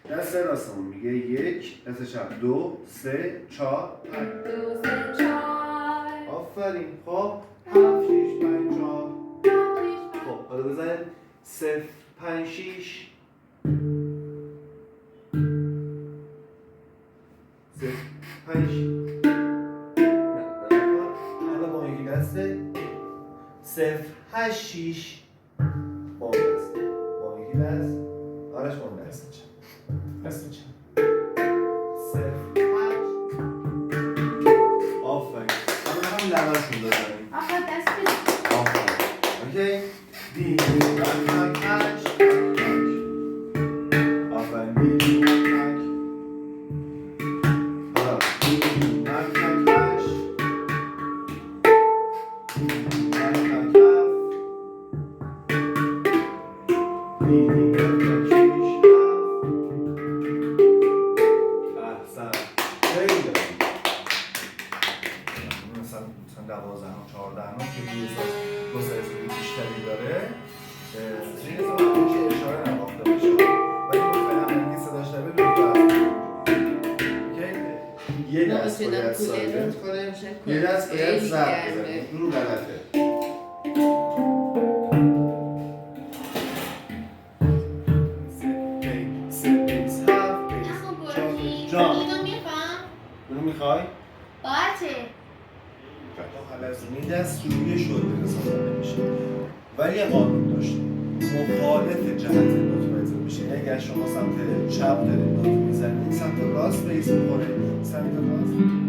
دست راستمون میگه 1 دست چپ 2 3 4 5 2 3 4 آفرین خب 7 6 5 4 خب حالا بزنید 0 5 6 0 5 حالا با یکی دسته 0 8 6 با اون دست با یکی دست آرش با اون دست دست چپ 0 8 آفرین حالا هم لبشون بزنیم آقا دست بزن آفرین اوکی دی تک تک آفرین دی تک حالا دی تک تک تک تک تک دی تک تک احسن خیلی عالی. مثلا 12 14 که یه ساز گسترش بیشتری داره این زمان که اشاره نواخته بشه ولی فعلا اگه صداش نبه یه دست باید سایده یه دست باید ضرب بزنیم اون غلطه جان اونو میخوای؟ باشه این دست روی شده ساخته میشه ولی یه قانون داشت مخالف جهت نوت بایزه میشه یعنی اگر شما سمت چپ دارید نوت میزنید سمت راست بیس میخوره سمت راست